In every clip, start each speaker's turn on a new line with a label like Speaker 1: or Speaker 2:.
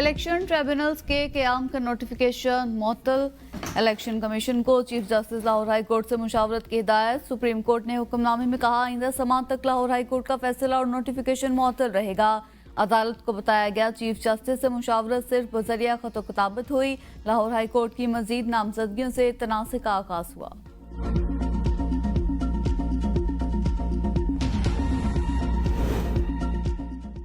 Speaker 1: Election tribunals के क़याम का notification मुअत्तल। इलेक्शन कमीशन को chief justice Lahore high court से मुशावरत की हिदायत। सुप्रीम कोर्ट ने हुक्मनामे में कहा आइंदा समात तक लाहौर हाई कोर्ट का फैसला और नोटिफिकेशन मुअत्तल रहेगा। अदालत को बताया गया चीफ जस्टिस से मुशावरत सिर्फ बजरिया खतो किताबत हुई। लाहौर हाई कोर्ट की मजीद नामजदगियों से तनाज़े का आगाज हुआ।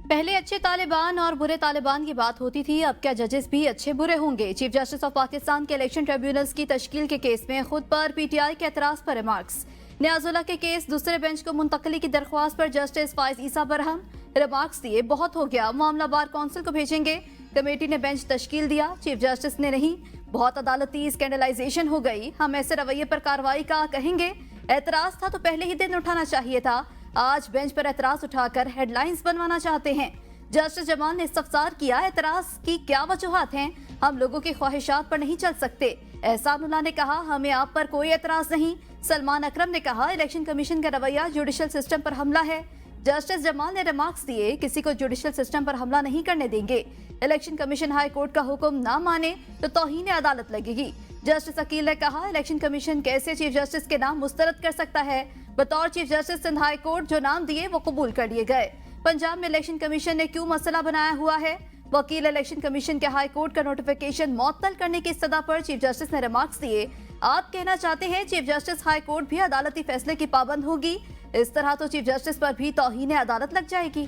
Speaker 2: पहले अच्छे तालिबान और बुरे तालिबान की बात होती थी, अब क्या जजेस भी अच्छे बुरे होंगे? चीफ जस्टिस ऑफ पाकिस्तान के इलेक्शन ट्रिब्यूनल्स की तश्कील के केस में खुद पर पीटीआई के एतराज पर रिमार्क्स। न्याजुल्लाह के केस दूसरे बेंच को मुंतकली की दरख्वास्त पर जस्टिस फाइज ईसा बरहम रिमार्क्स दिए, बहुत हो गया, मामला बार काउंसिल को भेजेंगे। कमेटी ने बेंच तश्कील दिया, चीफ जस्टिस ने नहीं, बहुत अदालती स्कैंडलाइजेशन हो गई, हम ऐसे रवैये पर कार्रवाई का कहेंगे। एतराज था तो पहले ही दिन उठाना चाहिए था, आज बेंच पर एतराज उठाकर हेडलाइंस बनवाना चाहते हैं। जस्टिस जमाल ने इस्तफसार किया, एतराज की क्या वजूहात हैं, हम लोगों की ख्वाहिशात पर नहीं चल सकते। एहसानुल्लाह ने कहा हमें आप पर कोई एतराज नहीं। सलमान अकरम ने कहा इलेक्शन कमीशन का रवैया जुडिशल सिस्टम पर हमला है। जस्टिस जमाल ने रिमार्क्स दिए, किसी को जुडिशल सिस्टम पर हमला नहीं करने देंगे। इलेक्शन कमीशन हाई कोर्ट का हुक्म ना माने तो तौहीन अदालत लगेगी। जस्टिस अकील ने कहा इलेक्शन कमीशन कैसे चीफ जस्टिस के नाम मुस्तरद कर सकता है। बतौर chief justice Sindh high court जो नाम दिए वो कबूल कर लिए गए। पंजाब में इलेक्शन कमीशन ने क्यों मसला बनाया हुआ है? वकील इलेक्शन कमीशन के हाई कोर्ट का नोटिफिकेशन मुअत्तल करने की इस्तदा पर चीफ जस्टिस ने रिमार्क्स दिए, आप कहना चाहते हैं चीफ जस्टिस हाई कोर्ट भी अदालती फैसले की पाबंद होगी, इस तरह तो चीफ जस्टिस पर भी तौहीन अदालत लग जाएगी।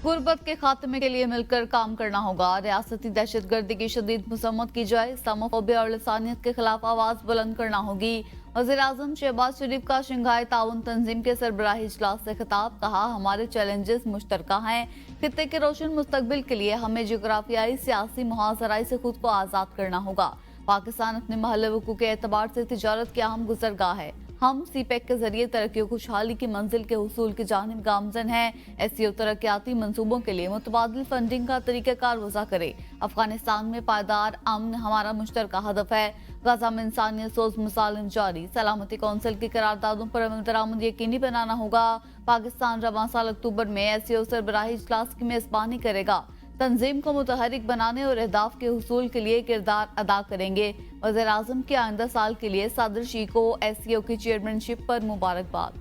Speaker 1: गुर्बत के खात्मे के लिए मिलकर काम करना होगा। रियासती दहशतगर्दी की शदीद मजम्मत की जाए, इस्लामोफोबिया और लसानियत के खिलाफ आवाज बुलंद करना होगी। वज़ीर-ए-आज़म शहबाज शरीफ का शंघाई ताउन तंजीम के सरबराही इजलास से खिताब, कहा हमारे चैलेंजेस मुश्तरका हैं, खित्ते के रोशन मुस्तकबिल के लिए हमें जोग्राफियाई सियासी मुहासराई से खुद को आज़ाद करना होगा। पाकिस्तान अपने महल वकूअ के एतबार से तिजारत की अहम गुज़रगाह है, हम सीपैक के जरिए तरक्की और खुशहाली की मंजिल के हुसूल की जानिब गामजन हैं। एससीओ तरक्याती मंसूबों के लिए मुतबादिल फंडिंग का तरीक़ाकार वज़ा करे। अफगानिस्तान में पायदार अमन हमारा मुश्तरका हदफ है। गजा में इंसानियत सोज मुसालिम जारी। सलामती कौंसिल की करारदादों पर अमल दरामद यकीनी बनाना होगा। पाकिस्तान रवां साल अक्टूबर में एससीओ सरबराही इजलास की मेज़बानी करेगा। तंजीम को मुतहरिक बनाने और अहदाफ के हुसूल के लिए किरदार अदा करेंगे। वज़ीर-ए-आज़म के आइंदा साल के लिए सादर शी को एससीओ की चेयरमैनशिप पर मुबारकबाद।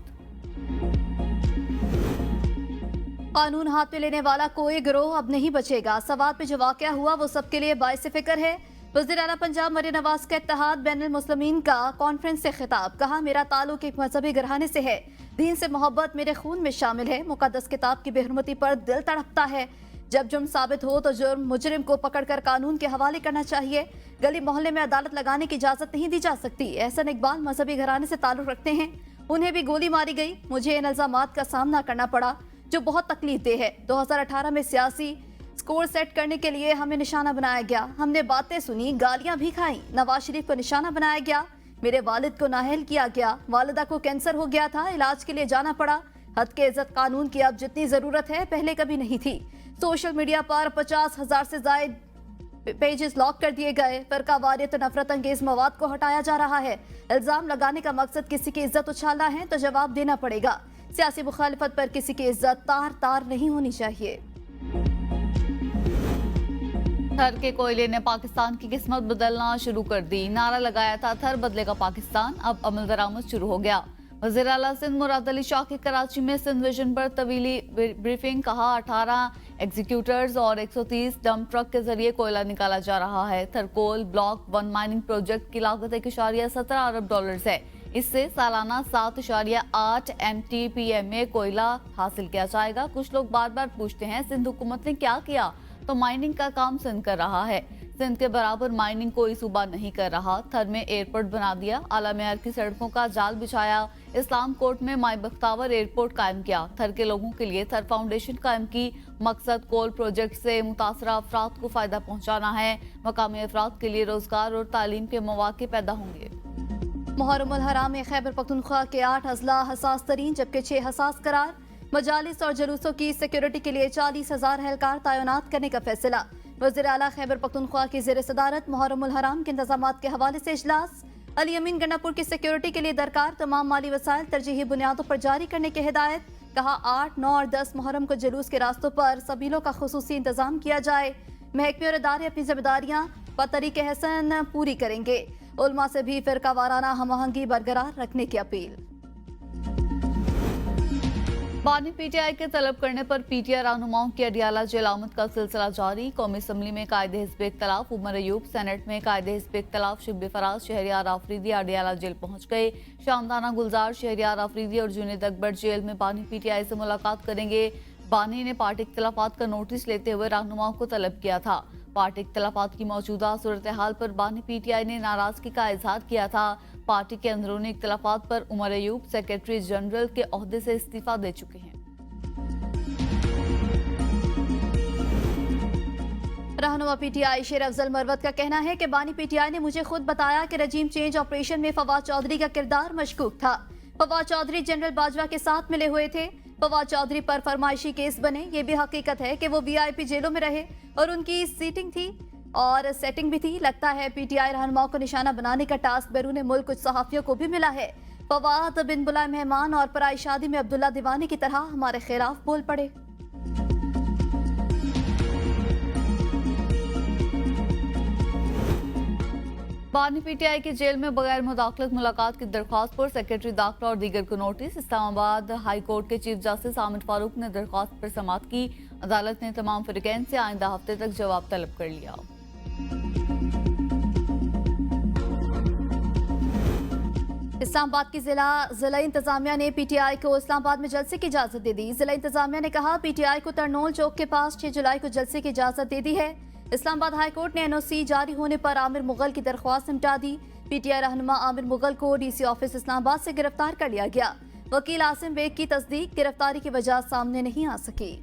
Speaker 2: कानून हाथ में लेने वाला कोई गिरोह अब नहीं बचेगा। सवात में जो वाक़या हुआ वो सबके लिए बाइस फिक्र है। वज़ीर आला पंजाब मरियम नवाज का इत्तेहाद बैनुल मुस्लिमीन का कॉन्फ्रेंस से खिताब, कहा मेरा ताल्लुक एक मजहबी घराने से है, दीन से मोहब्बत मेरे खून में शामिल है, मुकद्दस किताब की बेहरमती पर दिल तड़पता है। जब जुर्म साबित हो तो जुर्म मुजरिम को पकड़कर कानून के हवाले करना चाहिए। गली मोहल्ले में अदालत लगाने की इजाजत नहीं दी जा सकती। एहसन इकबाल मजहबी घराने से ताल्लुक रखते हैं, उन्हें भी गोली मारी गई। मुझे इन इल्जामात का सामना करना पड़ा जो बहुत तकलीफ दे है। 2018 में सियासी स्कोर सेट करने के लिए हमें निशाना बनाया गया, हमने बातें सुनी, गालियां भी खाई। नवाज शरीफ को निशाना बनाया गया, मेरे वालिद को नाअहल किया गया, वालिदा को कैंसर हो गया था, इलाज के लिए जाना पड़ा। हद के इज्जत कानून की अब जितनी जरूरत है पहले कभी नहीं थी। सोशल मीडिया पर 50,000 से जायद पेजेस लॉक कर दिए गए। फरका वारियत और नफरत अंगेज मवाद को हटाया जा रहा है। इल्जाम लगाने का मकसद किसी की इज्जत उछालना है तो जवाब देना पड़ेगा। सियासी मुखालिफत पर किसी की इज्जत तार तार नहीं होनी चाहिए।
Speaker 1: थर के कोयले ने पाकिस्तान की किस्मत बदलना शुरू कर दी। नारा लगाया था थर बदलेगा पाकिस्तान, अब अमल दरामद शुरू हो गया। वज़ीर आला सिंध मुराद अली शाह की कराची में सिंध विजन पर तवीली ब्रीफिंग, कहा 18 एग्जीक्यूटर्स और 130 डंप ट्रक के जरिए कोयला निकाला जा रहा है। थरकोल ब्लॉक 1 माइनिंग प्रोजेक्ट की लागत 1.17 अरब डॉलर है। इससे सालाना 7.8 MTPMA कोयला हासिल किया जाएगा। कुछ लोग बार बार पूछते हैं सिंध हुकूमत ने क्या किया, तो माइनिंग का काम सिंध कर रहा है। सिंध के बराबर माइनिंग कोई सूबा नहीं कर रहा। थर में एयरपोर्ट बना दिया, आला मेयर की सड़कों का जाल बिछाया, इस्लाम कोर्ट में माई बख्तावर एयरपोर्ट कायम किया। थर के लोगों के लिए थर फाउंडेशन कायम की। मकसद कोल प्रोजेक्ट से मुतासरा अफराद को फायदा पहुंचाना है। मकामी अफराद के लिए रोजगार और तालीम के मौके पैदा होंगे।
Speaker 2: मुहर्रम उल हराम में खैबर पख्तूनख्वा के 8 अजला हसास तरीन जबकि 6 हसास करार। मजालिस और जुलूसों की सिक्योरिटी के लिए 40,000 एहलकार तैनात करने का फैसला। वज़ीर आला खैबर पख्तूनख्वा की ज़ेर सदारत मुहर्रम उल हराम के इंतजामात के हवाले से इजलास। अली अमीन गंडापुर की सिक्योरिटी के लिए दरकार तमाम माली वसाइल तरजीही बुनियादों पर जारी करने की हिदायत। कहा 8, 9 और 10 मुहर्रम को जुलूस के रास्तों पर सबीलों का खुसूसी इंतजाम किया जाए। महकमे और इदारे अपनी जिम्मेदारियां बतरीके हसन पूरी करेंगे। उलमा से भी फिरका वाराना हम-आहंगी बरकरार रखने की अपील।
Speaker 1: बानी पीटीआई के तलब करने पर पीटीआई रहनुमाओं की अडियाला जेल आमद का सिलसिला जारी। कौमी असम्बली में कायदे हिज़्ब इख्तलाफ उमर अयूब, सेनेट में कायदे हिज़्ब इख्तलाफ शिब्बी फराज शहरियार आफरीदी अडियाला जेल पहुंच गए। शामदाना गुलजार शहरियार आफरीदी और जुनेद अकबर जेल में बानी पीटीआई से मुलाकात करेंगे। बानी ने पार्टी इख्तलाफात का नोटिस लेते हुए रहनुमाओं को तलब किया था। पार्टी इख्तलाफात की मौजूदा सूरत हाल पर बानी पीटीआई ने नाराजगी का इजहार किया था। पार्टी के अंदरूनी इख्तलाफात पर उमर अयूब सेक्रेटरी जनरल के ओहदे से इस्तीफा दे चुके हैं।
Speaker 2: रहनुमा पीटीआई शेर अफजल मरवत का कहना है कि बानी पीटीआई ने मुझे खुद बताया कि रजीम चेंज ऑपरेशन में फवाद चौधरी का किरदार मशकूक था। फवाद चौधरी जनरल बाजवा के साथ मिले हुए थे। फवाद चौधरी पर फरमाइशी केस बने। ये भी हकीकत है कि वो वीआईपी जेलों में रहे और उनकी सीटिंग थी और सेटिंग भी थी। लगता है पीटीआई रहनुमाओं को निशाना बनाने का टास्क बैरून मुल्क कुछ सहाफियों को भी मिला है। फवाद बिन बुलाए मेहमान और पराई शादी में अब्दुल्ला दीवानी की तरह हमारे खिलाफ बोल पड़े।
Speaker 1: बानी पीटीआई की जेल में बगैर मुदाखलत मुलाकात की दरख्वास्त पर सेक्रेटरी दाखिला और दीगर को नोटिस। इस्लामाबाद हाई कोर्ट के चीफ जस्टिस आमिर फारूक ने दरख्वास्त पर समाअत की। अदालत ने तमाम फरीकैन से आइंदा हफ्ते तक जवाब तलब कर लिया।
Speaker 2: इस्लामाबाद की जिला इंतजामिया ने पीटीआई को इस्लामाबाद में जलसे की इजाजत दे दी। जिला इंतजामिया ने कहा पीटीआई को तरनोल चौक के पास 6 जुलाई को जलसे की इजाजत दे दी है। इस्लामाबाद हाई कोर्ट ने एनओसी जारी होने पर आमिर मुगल की दरख्वास्त निपटा दी। पीटीआई रहनुमा आमिर मुगल को डीसी ऑफिस इस्लामाबाद से गिरफ्तार कर लिया गया। वकील आसिम बेग की तस्दीक गिरफ्तारी की वजह सामने नहीं आ सकी।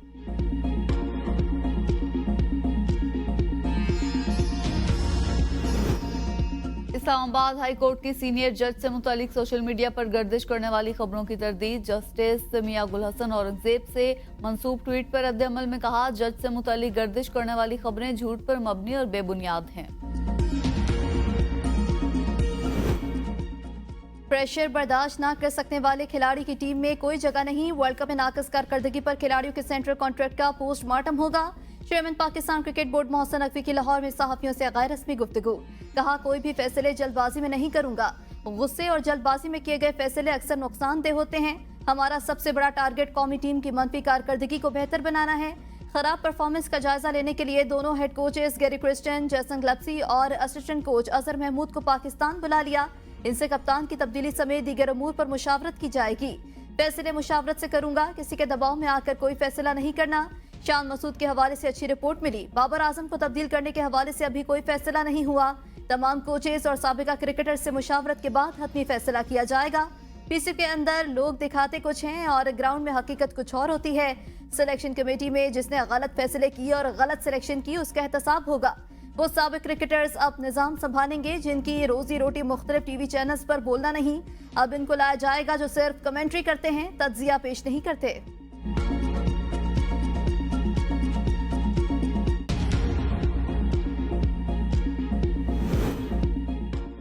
Speaker 1: इस्लामाबाद हाई कोर्ट की सीनियर जज से मुतालिक सोशल मीडिया पर गर्दिश करने वाली खबरों की तरदीद। जस्टिस मियां गुल हसन औरंगजेब से मंसूब ट्वीट पर रद्द-ए-अमल में कहा जज से मुतालिक गर्दिश करने वाली खबरें झूठ पर मबनी और बेबुनियाद हैं।
Speaker 2: प्रेशर बर्दाश्त न कर सकने वाले खिलाड़ी की टीम में कोई जगह नहीं। वर्ल्ड कप में नाकस कारकर्दगी पर खिलाड़ियों के सेंट्रल कॉन्ट्रैक्ट का पोस्टमार्टम होगा। Chairman Pakistan cricket board Mohsin Naqvi की लाहौर में सहाफियों से गैर रस्मी गुफ्तगू। कहा कोई भी फैसले जल्दबाजी में नहीं करूंगा। गुस्से और जल्दबाजी में किए गए फैसले अक्सर नुकसानदेह होते हैं। हमारा सबसे बड़ा टारगेट कौमी टीम की मनफी कारकर्दगी को बेहतर बनाना है। खराब परफॉर्मेंस का जायजा लेने के लिए दोनों हेड कोचेस गैरी क्रिस्टियन, जैसन ग्लप्सी और असिस्टेंट कोच अजहर महमूद को पाकिस्तान बुला लिया। इनसे कप्तान की तब्दीली समेत दीगर अमूर पर मुशावरत की जाएगी। फैसले मुशावरत से करूंगा, किसी के दबाव में आकर कोई फैसला नहीं करना। शान मसूद के हवाले से अच्छी रिपोर्ट मिली। बाबर आजम को तब्दील करने के हवाले से अभी कोई फैसला नहीं हुआ। तमाम कोचेस और साबिका क्रिकेटर से मुशावरत के बाद हतमी फैसला किया जाएगा। पीसी के अंदर लोग दिखाते कुछ हैं और ग्राउंड में हकीकत कुछ और होती है। सिलेक्शन कमेटी में जिसने गलत फैसले किए और गलत सिलेक्शन की उसका एहतसाब होगा। वो साबिक क्रिकेटर्स अब निजाम संभालेंगे जिनकी रोजी रोटी मुख्तलिफ टीवी चैनल्स पर बोलना नहीं। अब इनको लाया जाएगा जो सिर्फ कमेंट्री करते हैं, तज्जिया पेश नहीं करते।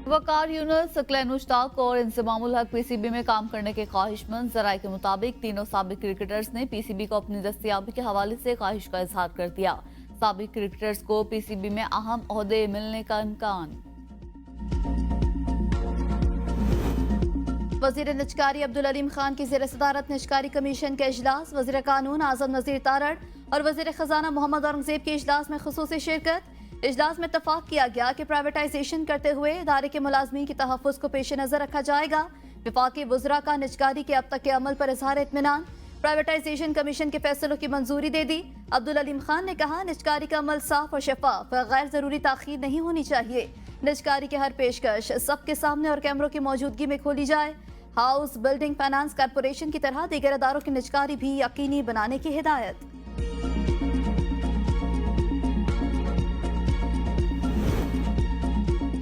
Speaker 1: वकार यूनुस, अक्लैन मुश्ताक और इंजमामुल हक पीसीबी में काम करने के ख्वाहिशमंद। जराये के मुताबिक तीनों साबिक क्रिकेटर्स ने पीसीबी को अपनी दस्तयाबी के हवाले से ख्वाहिश का इजहार कर दिया। साबिक क्रिकेटर्स को पीसीबी में अहम ओहदे मिलने का इम्कान।
Speaker 2: वजीर निजकारी अब्दुल अलीम खान की ज़ेर सदारत निजकारी कमीशन के इजलास। वजीर कानून आजम नजीर तारड़ और वजीर खजाना मोहम्मद औरंगजेब के इजलास में खुसूसी शिरकत। इजलास में इत्तफाक किया गया कि प्राइवेटाइजेशन करते हुए इदारे के मुलाजमीन की तहफ़्फ़ुज़ को पेश नज़र रखा जाएगा। विफाकी वज़रा का निजकारी के अब तक के अमल पर इजहार इत्मीनान। प्राइवेटाइजेशन कमीशन के फैसलों की मंजूरी दे दी। अब्दुल अलीम खान ने कहा निजकारी का अमल साफ और शफाफ, गैर जरूरी ताखीर नहीं होनी चाहिए। निजकारी की हर पेशकश सबके सामने और कैमरों की मौजूदगी में खोली जाए। हाउस बिल्डिंग फाइनेंस कारपोरेशन की तरह दीगर अदारों की निजकारी भी यकीनी बनाने की हिदायत।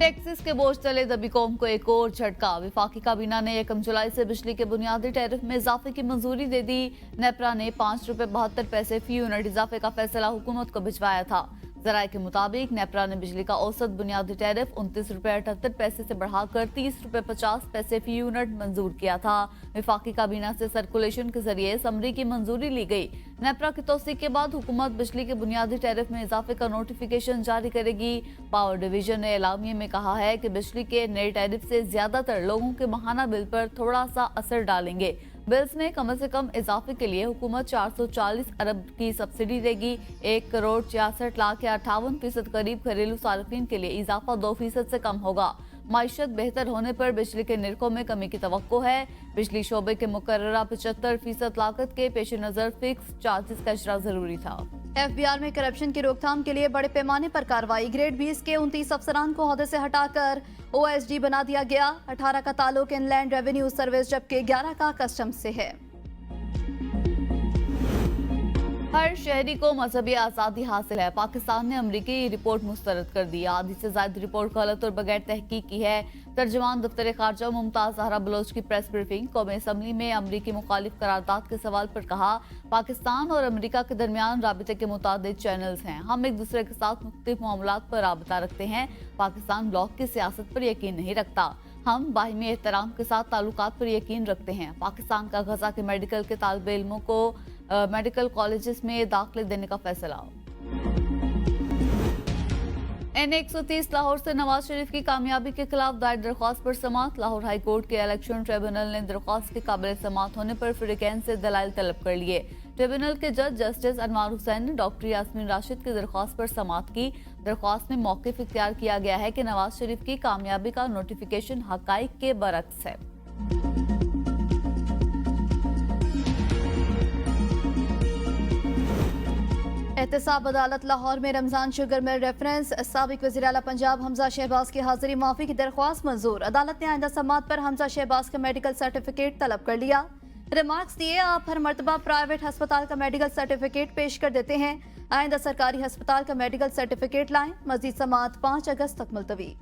Speaker 1: टैक्सेस के बोझ तले दबी कौम को एक और झटका। विफाकी काबीना ने 1 जुलाई से बिजली के बुनियादी टैरिफ में इजाफे की मंजूरी दे दी। नेपरा ने ₹5.72 फी यूनिट इजाफे का फैसला हुकूमत को भिजवाया था। जराये के मुताबिक नेपरा ने बिजली का औसत बुनियादी टैरिफ 29 रुपए 78 पैसे से बढ़ाकर 30 रुपए 50 पैसे फी यूनिट मंजूर किया था। विफाकी काबीना से सर्कुलेशन के जरिए समरी की मंजूरी ली गई। नेपरा की तौसीक के बाद हुकूमत बिजली के बुनियादी टैरिफ में इजाफे का नोटिफिकेशन जारी करेगी। पावर डिवीजन ने एलामिये में कहा है कि बिजली के नए टैरिफ से ज्यादातर लोगों के माहाना बिल पर थोड़ा सा असर डालेंगे। बिल्स में कम से कम इजाफे के लिए हुकूमत 440 अरब की सब्सिडी देगी। 1 करोड़ 66 लाख या 58% करीब घरेलू सार्फिन के लिए इजाफा 2% से कम होगा। माइशत बेहतर होने पर बिजली के निरखों में कमी की तवक्को है। बिजली शोबे के मुकर्ररा 75% लागत के पेश नजर फिक्स चार्जेस का इजरा जरूरी था।
Speaker 2: एफबीआर में करप्शन की रोकथाम के लिए बड़े पैमाने पर कार्रवाई। ग्रेड 20 के 29 अफसरान को ओहदे से हटाकर ओएसडी बना दिया गया। 18 का ताल्लुक इनलैंड रेवेन्यू सर्विस जबकि 11 का कस्टम्स से है।
Speaker 1: हर शहरी को मजहबी आज़ादी हासिल है। पाकिस्तान ने अमरीकी रिपोर्ट मुस्तरद कर दी। आधी से ज्यादा रिपोर्ट गलत और बगैर तहकीक की है। तर्जमान दफ्तर खारजा मुमताज जहरा बलोच की प्रेस ब्रीफिंग। कौमी असम्बली में अमरीकी मुखालिफ करारदाद के सवाल पर कहा, पाकिस्तान और अमरीका के दरमियान राबिते के मुताबिक चैनल्स हैं। हम एक दूसरे के साथ मुख्तलिफ मामलात पर राबता रखते हैं। पाकिस्तान ब्लॉक की सियासत पर यकीन नहीं रखता। हम बाहिमी एहतराम के साथ ताल्लुकात पर यकीन रखते हैं। पाकिस्तान का गजा के मेडिकल के तालिब इल्मों को मेडिकल कॉलेजेस में दाखिले देने का फैसला। N130 लाहौर से नवाज शरीफ की कामयाबी के खिलाफ दायर दरख्वास्त पर समाअत। लाहौर हाई कोर्ट के इलेक्शन ट्रिब्यूनल ने दरख्वास्त के काबिल समाअत होने पर फ्रीकैन से दलाइल तलब कर लिए। ट्रिब्यूनल के जज जस्टिस अनवार हुसैन ने डॉक्टर यास्मीन राशिद की दरख्वास्त पर समाअत की। दरख्वास्त में मौक़िफ़ इख्तियार किया गया है कि नवाज शरीफ की कामयाबी का नोटिफिकेशन हक़ाइक़ के बरअक्स है।
Speaker 2: एहतसाब अदालत लाहौर में रमजान शुगर मिल रेफरेंस। साबिक वज़ीर आला पंजाब हमजा शहबाज की हाजिरी माफी की दरख्वास्त मंजूर। अदालत ने आइंदा समाअत पर हमजा शहबाज का मेडिकल सर्टिफिकेट तलब कर लिया। रिमार्क्स दिए, आप हर मरतबा प्राइवेट अस्पताल का मेडिकल सर्टिफिकेट पेश कर देते हैं। आइंदा सरकारी अस्पताल का मेडिकल सर्टिफिकेट लाएं। मजीद समाअत 5 अगस्त तक मुलतवी।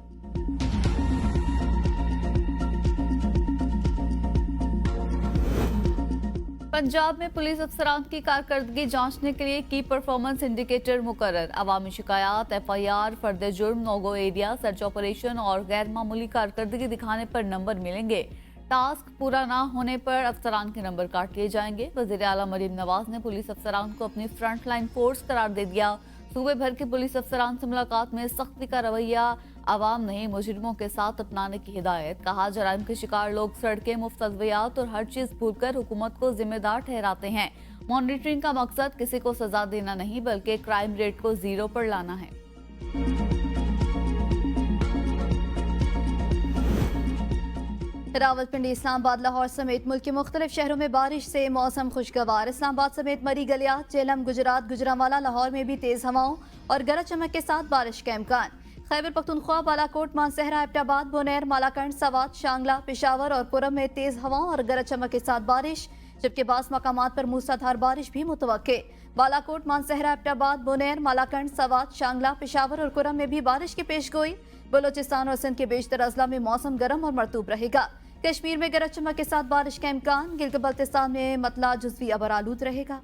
Speaker 1: पंजाब में पुलिस अफसरान की कारकर्दगी जांचने के लिए की परफॉर्मेंस इंडिकेटर मुकर्रर। अवामी शिकायत, FIR, फर्द जुर्म, नोगो एरिया, सर्च ऑपरेशन और गैर मामूली कारकर्दगी दिखाने पर नंबर मिलेंगे। टास्क पूरा ना होने पर अफसरान के नंबर काट लिए जाएंगे। वज़ीर आला मरीम नवाज ने पुलिस अफसरान को अपनी फ्रंट लाइन फोर्स करार दे दिया। सूबे भर के पुलिस अफसरान से मुलाकात में सख्ती का रवैया आवाम नहीं मुजरिमों के साथ अपनाने की हिदायत। कहा, जराइम के शिकार लोग सड़कें, मुफ्त अद्वियात और हर चीज भूलकर हुकूमत को जिम्मेदार ठहराते हैं। मॉनिटरिंग का मकसद किसी को सजा देना नहीं बल्कि क्राइम रेट को 0 पर लाना है।
Speaker 2: रावलपिंडी, इस्लामाबाद, लाहौर समेत मुल्क के मुख्तलिफ शहरों में बारिश से मौसम खुशगवार। इस्लामाबाद समेत मरी गलियात, जेलम, गुजरात, गुजरांवाला, लाहौर में भी तेज हवाओं और गरज चमक के साथ बारिश का इम्कान। खैबर पख्तूनख्वा, बालाकोट, मानसहरा, एबटाबाद, बोनेर, मालाकंड, सवात, शांगला, पेशावर और पुरम में तेज हवाओं और गरज चमक के साथ बारिश, जबकि बास मकामात पर मूसलाधार बारिश भी मुतवक्के। बालाकोट, मानसहरा, एबटाबाद, बोनेर, मालाकंड, सवात, शांगला, पेशावर और कुरम में भी बारिश की पेशगोई। बलोचिस्तान और सिंध के बेशतर अजला में मौसम गर्म और मरतूब रहेगा। कश्मीर में गरज चमक के साथ बारिश का इम्कान। गिलगित बल्तिस्तान में मतला जुज़वी अबर आलूद रहेगा।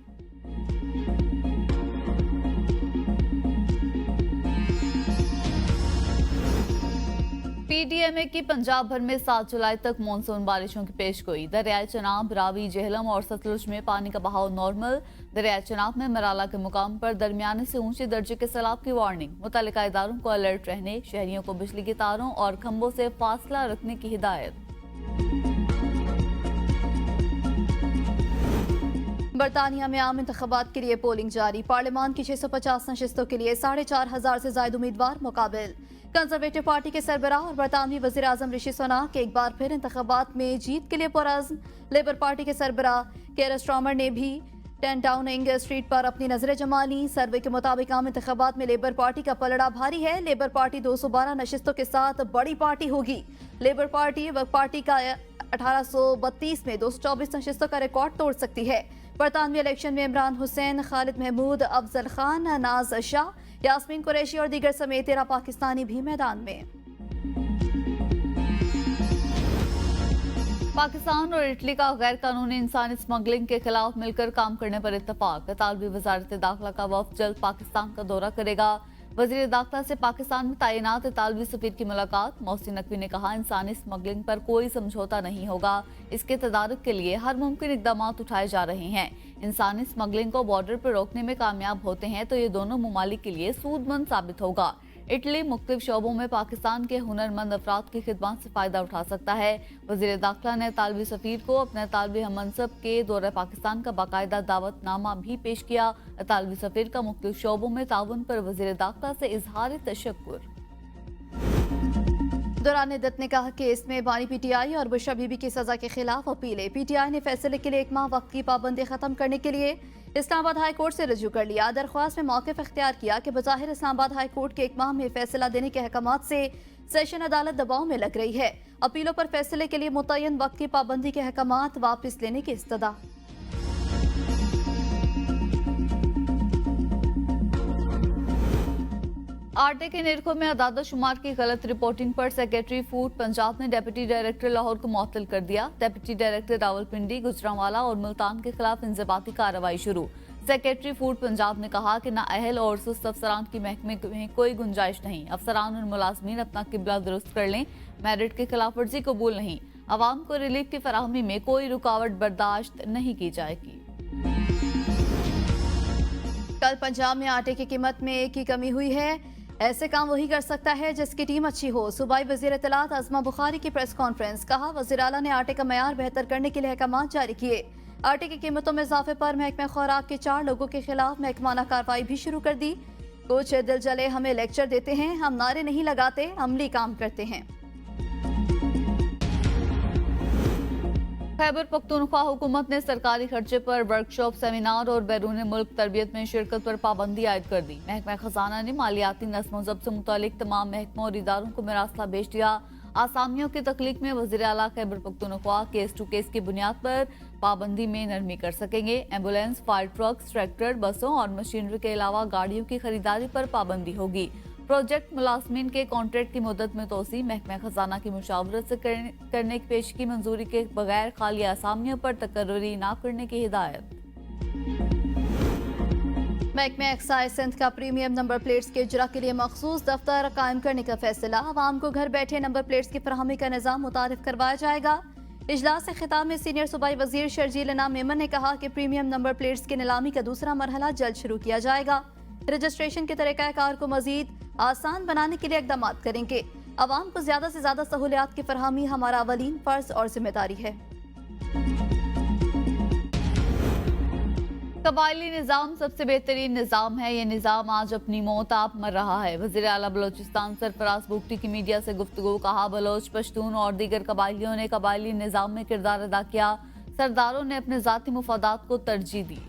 Speaker 1: PDMA की पंजाब भर में 7 जुलाई तक मानसून बारिशों की पेशगोई। दरियाए चनाब, रावी, जेहलम और सतलुज में पानी का बहाव नॉर्मल। दरियाए चनाब में मराला के मुकाम पर दरमियाने से ऊंचे दर्जे के सैलाब की वार्निंग। मुतल्लिका इदारों को अलर्ट रहने, शहरियों को बिजली के तारों और खंभों से फासला रखने की हिदायत।
Speaker 2: बरतानिया में आम इंतखाबात के लिए पोलिंग जारी। पार्लियामान की 650 नशिस्तों के लिए 4,500 से ज्यादा उम्मीदवार मुकाबिल। कंजर्वेटिव पार्टी के सरबराह और बरतानवी वज़ीर आज़म ऋषि सुनाक एक बार फिर इंतखाबात में जीत के लिए पुरअज़्म। लेबर पार्टी के सरबराह केयर स्टार्मर ने भी 10 डाउनिंग स्ट्रीट पर अपनी नजरें जमा ली। सर्वे के मुताबिक आम इंतखाबात में लेबर पार्टी का पलड़ा भारी है। लेबर पार्टी 212 नशिस्तों के साथ बड़ी पार्टी होगी। लेबर पार्टी वक्त पार्टी का 1832 में 224 नशिस्तों का रिकॉर्ड तोड़ सकती है। बरतानवी इलेक्शन में इमरान हुसैन, खालिद महमूद, अफजल खान, नाज शाह, यास्मीन कुरैशी और दीगर समेत 13 पाकिस्तानी भी मैदान में।
Speaker 1: पाकिस्तान और इटली का गैर कानूनी इंसानी स्मगलिंग के खिलाफ मिलकर काम करने पर इत्तफाक। इतालवी वजारत दाखिला का वफ्द जल्द पाकिस्तान का दौरा करेगा। वजीर दाखिला से पाकिस्तान में तैनात इतालवी सफीर की मुलाकात। मोहसिन नकवी ने कहा, इंसानी स्मगलिंग पर कोई समझौता नहीं होगा, इसके तदारुक के लिए हर मुमकिन इकदाम उठाए जा रहे हैं। इंसानी स्मगलिंग को बॉर्डर पर रोकने में कामयाब होते हैं तो ये दोनों ममालिक के लिए सूदमंद साबित होगा। इटली मुख्तलिफ शोबों में पाकिस्तान के हुनरमंद अफराद की खिदमत से फायदा उठा सकता है। वजीर दाखिला ने इतालवी सफीर को अपने इतालवी हममनसब के दौरे पाकिस्तान का बाकायदा दावतनामा भी पेश किया। इतालवी सफीर का मुख्तलिफ शोबों में ताउन पर वजीर दाखिला से इजहार तशक्कुर।
Speaker 2: दुरान इद्दत ने कहा कि इसमें बानी पीटीआई और बुशरा बीबी की सजा के खिलाफ अपील है। पीटीआई ने फैसले के लिए 1 माह वक्त की पाबंदी खत्म करने के लिए इस्लामाबाद हाई कोर्ट से रजू कर लिया। दरख्वास्त में मौक़िफ़ इख्तियार किया कि बज़ाहिर इस्लामाबाद हाई कोर्ट के 1 माह में फैसला देने के अहकामात से सेशन अदालत दबाव में लग रही है। अपीलों पर फैसले के लिए मुतय्यन वक्त की पाबंदी के अहकामात वापस लेने की इस्तदा।
Speaker 1: आटे के निर्खों में अदादा शुमार की गलत रिपोर्टिंग पर सेक्रेटरी फूड पंजाब ने डिप्टी डायरेक्टर लाहौर को मुअत्तल कर दिया। डिप्टी डायरेक्टर रावलपिंडी, गुजरांवाला और मुल्तान के खिलाफ इंजबाती कार्रवाई शुरू। सेक्रेटरी फूड पंजाब ने कहा कि नाअहल और सुस्त अफसरान की महकमे में कोई गुंजाइश नहीं। अफसरान और मुलाजमीन अपना किबला दुरुस्त कर लें, मेरिट की खिलाफ वर्जी कबूल नहीं। अवाम को रिलीफ की फराहमी में कोई रुकावट बर्दाश्त नहीं की जाएगी।
Speaker 2: कल पंजाब में आटे की कीमत में एक ही कमी हुई है। ऐसे काम वही कर सकता है जिसकी टीम अच्छी हो। सूबाई वजीर इत्तलात आज़मा बुखारी की प्रेस कॉन्फ्रेंस। कहा, वज़ीर आला ने आटे का मयार बेहतर करने के लिए अहकामात जारी किए। आटे की कीमतों में इजाफे पर महकमा खुराक के 4 लोगों के खिलाफ महकमाना कार्रवाई भी शुरू कर दी। कुछ दिल जले हमें लेक्चर देते हैं, हम नारे नहीं लगाते, अमली काम करते हैं।
Speaker 1: खैबर पख्तूनख्वा हुकूमत ने सरकारी खर्चे पर वर्कशॉप, सेमिनार और बैरून मुल्क तरबियत में शिरकत पर पाबंदी आयद कर दी। महकमा खजाना ने मालियाती नस्म ज़ब्त से मुतालिक तमाम महकमों और इदारों को मरासला भेज दिया। आसामियों की तख्लीक में वज़ीर आला Khyber Pakhtunkhwa case to case की बुनियाद पर पाबंदी में नरमी कर सकेंगे। एम्बुलेंस, फायर ट्रक्स, ट्रैक्टर, बसों और मशीनरी के अलावा गाड़ियों की खरीदारी पर पाबंदी होगी। प्रोजेक्ट मुलाजमीन के कॉन्ट्रैक्ट की मुद्दत में तोसी। महकमा खजाना की मुशावरत से करने की पेश की मंजूरी के बगैर खाली आसामियों पर तकर्री न करने की हिदायत।
Speaker 2: महकमा एक्साइज सिंध का प्रीमियम नंबर प्लेट्स के इजरा के लिए मखसूस दफ्तर कायम करने का फैसला। आवाम को घर बैठे नंबर प्लेट्स की फराहमी का निज़ाम मुतारिफ करवाया जाएगा। इजलास से खिताब में सीनियर सूबाई वजीर शर्जील इनाम मेमन ने कहा कि प्रीमियम नंबर प्लेट्स की नीलामी का दूसरा मरहला जल्द शुरू किया जाएगा। रजिस्ट्रेशन के तरीक़ाकार को मजीद आसान बनाने के लिए इक़दाम करेंगे। आवाम को ज्यादा से ज्यादा सहूलियात की फरहमी हमारा अवलीन फर्ज और जिम्मेदारी है।
Speaker 1: कबायली निज़ाम सबसे बेहतरीन निज़ाम है। ये निज़ाम आज अपनी मौत आप मर रहा है। वज़ीर आला बलोचिस्तान सरफराज बुगटी की मीडिया से गुफ्तगू। कहा, बलोच, पश्तून और दीगर कबायलियों ने कबायली निज़ाम में किरदार अदा किया। सरदारों ने अपने ज़ाती मुफादात को तरजीह दी।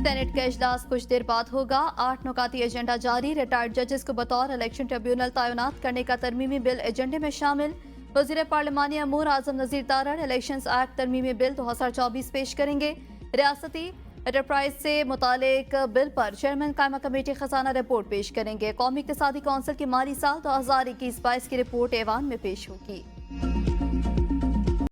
Speaker 2: सेनेट का इजलास कुछ देर बाद होगा। 8 नुकाती एजेंडा जारी। रिटायर्ड जजेस को बतौर इलेक्शन ट्रिब्यूनल तैनात करने का तरमीमी बिल एजेंडे में शामिल। वजीर पार्लिमानी अमूर आजम नजीर तारड़ इलेक्शंस एक्ट तरमीमी बिल 2024 पेश करेंगे। रियासती एंटरप्राइज से मुतालिक बिल पर चेयरमैन कायमा कमेटी खजाना रिपोर्ट पेश करेंगे। कौमी इक़्तिसादी कौंसिल की माली साल 2021-22 की रिपोर्ट ऐवान में पेश होगी।